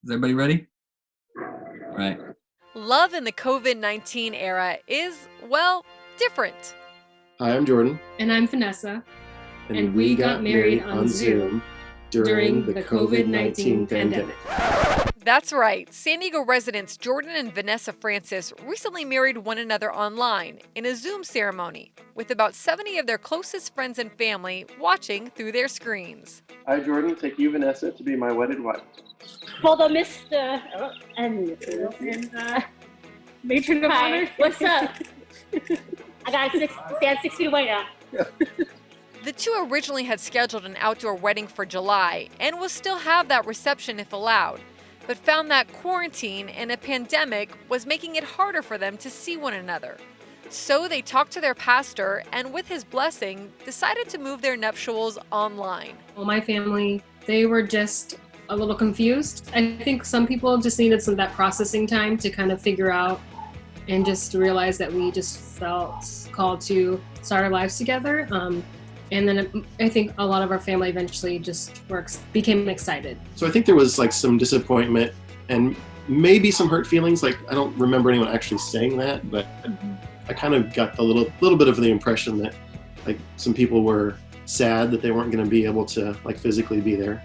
Is everybody ready? Right. Love in the COVID-19 era is, well, different. Hi, I'm Jordan. And I'm Vanessa. And we got married on Zoom during the COVID-19 pandemic. That's right. San Diego residents Jordan and Vanessa Francis recently married one another online in a Zoom ceremony, with about 70 of their closest friends and family watching through their screens. I, Jordan, take you, Vanessa, to be my wedded wife. For the Mr. and Matron of honor. What's up? I got stand 6 feet away now. The two originally had scheduled an outdoor wedding for July and will still have that reception if allowed, but found that quarantine and a pandemic was making it harder for them to see one another. So they talked to their pastor and, with his blessing, decided to move their nuptials online. Well, my family, they were just a little confused. I think some people just needed that processing time to kind of figure out and just realize that we just felt called to start our lives together. And then I think a lot of our family eventually just became excited. So I think there was like some disappointment and maybe some hurt feelings. Like, I don't remember anyone actually saying that, but I kind of got a little bit of the impression that like some people were sad that they weren't going to be able to like physically be there.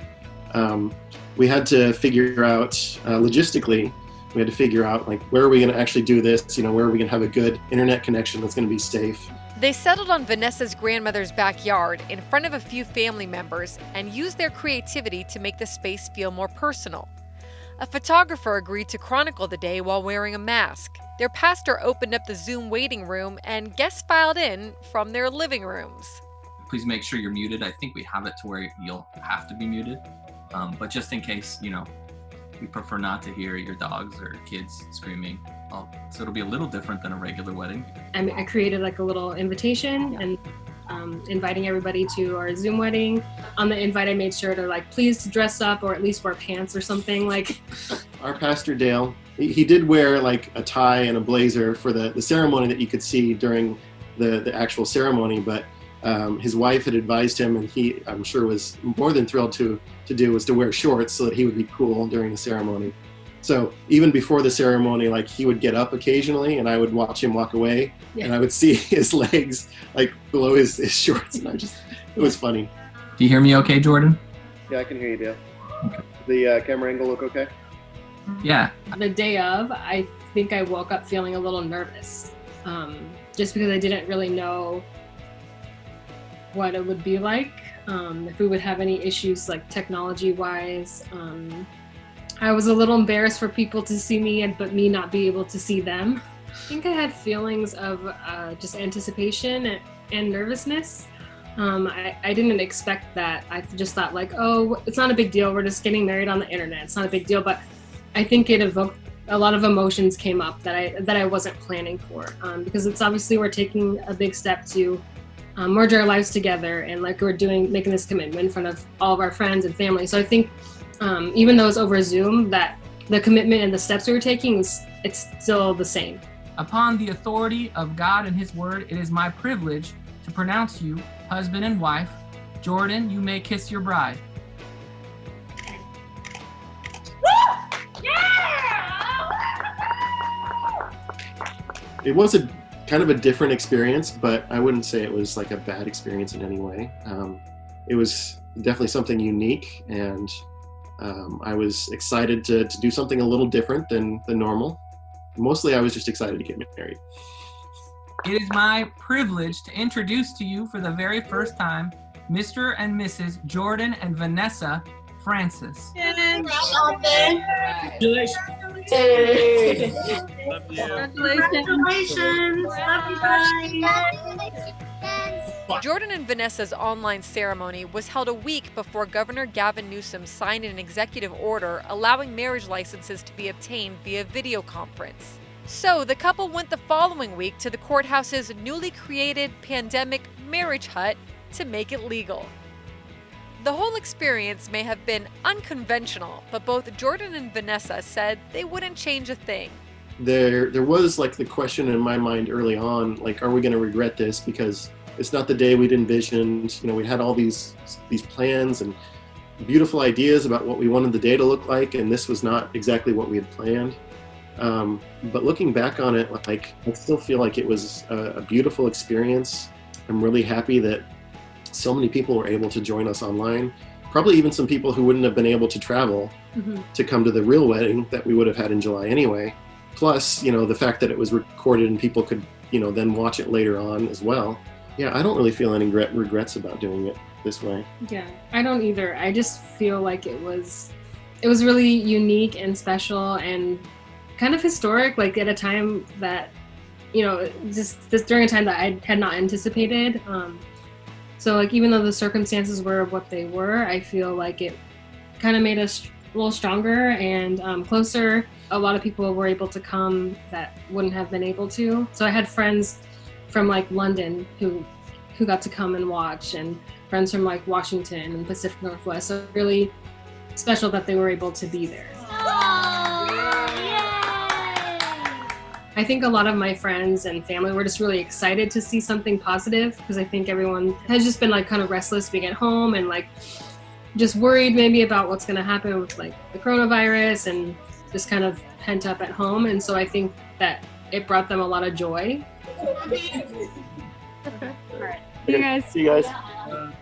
We had to figure out logistically, we had to figure out like, where are we going to actually do this? Where are we going to have a good internet connection that's going to be safe? They settled on Vanessa's grandmother's backyard in front of a few family members and used their creativity to make the space feel more personal. A photographer agreed to chronicle the day while wearing a mask. Their pastor opened up the Zoom waiting room and guests filed in from their living rooms. Please make sure you're muted. I think we have it to where you'll have to be muted. But just in case, we prefer not to hear your dogs or kids screaming. So it'll be a little different than a regular wedding. I created like a little invitation and inviting everybody to our Zoom wedding. On the invite, I made sure to please dress up or at least wear pants or something like. Our pastor Dale, he did wear like a tie and a blazer for the ceremony that you could see during the actual ceremony, but his wife had advised him, and he, I'm sure, was more than thrilled to wear shorts so that he would be cool during the ceremony. So even before the ceremony, he would get up occasionally and I would watch him walk away, and I would see his legs below his shorts, and it was funny. Do you hear me okay, Jordan? Yeah, I can hear you, Dale. Okay. The camera angle look okay? Yeah. The day of, I think I woke up feeling a little nervous, just because I didn't really know what it would be like, if we would have any issues technology-wise. I was a little embarrassed for people to see me, but me not be able to see them. I think I had feelings of just anticipation and nervousness. I didn't expect that. I just thought oh, it's not a big deal. We're just getting married on the internet. It's not a big deal. But I think it evoked a lot of emotions came up that I wasn't planning for, because it's obviously we're taking a big step to merge our lives together, and we're making this commitment in front of all of our friends and family. So I think even though it's over Zoom, that the commitment and the steps we were taking, it's still the same. Upon the authority of God and His Word, it is my privilege to pronounce you husband and wife. Jordan, you may kiss your bride. It was a kind of a different experience, but I wouldn't say it was a bad experience in any way. It was definitely something unique, and I was excited to do something a little different than normal. Mostly I was just excited to get married. It is my privilege to introduce to you for the very first time Mr. and Mrs. Jordan and Vanessa Francis. Congratulations. Congratulations. Love you guys. Jordan and Vanessa's online ceremony was held a week before Governor Gavin Newsom signed an executive order allowing marriage licenses to be obtained via video conference. So the couple went the following week to the courthouse's newly created pandemic marriage hut to make it legal. The whole experience may have been unconventional, but both Jordan and Vanessa said they wouldn't change a thing. There was the question in my mind early on, are we going to regret this? Because it's not the day we'd envisioned. We had all these plans, and beautiful ideas about what we wanted the day to look like, and this was not exactly what we had planned. But looking back on it, like, I still feel like it was a beautiful experience. I'm really happy that so many people were able to join us online. Probably even some people who wouldn't have been able to travel to come to the real wedding that we would have had in July anyway. Plus, you know, the fact that it was recorded and people could, you know, then watch it later on as well. Yeah, I don't really feel any regrets about doing it this way. Yeah, I don't either. I just feel like it was really unique and special and kind of historic, like at a time that, you know, just this during a time that I had not anticipated. So like, even though the circumstances were what they were, I feel like it kind of made us a little stronger and closer. A lot of people were able to come that wouldn't have been able to. So I had friends from like London who got to come and watch, and friends from like Washington and Pacific Northwest. So really special that they were able to be there. I think a lot of my friends and family were just really excited to see something positive, because I think everyone has just been like kind of restless being at home and like just worried maybe about what's going to happen with like the coronavirus and just kind of pent up at home. And so I think that it brought them a lot of joy. Okay. All right. See you guys.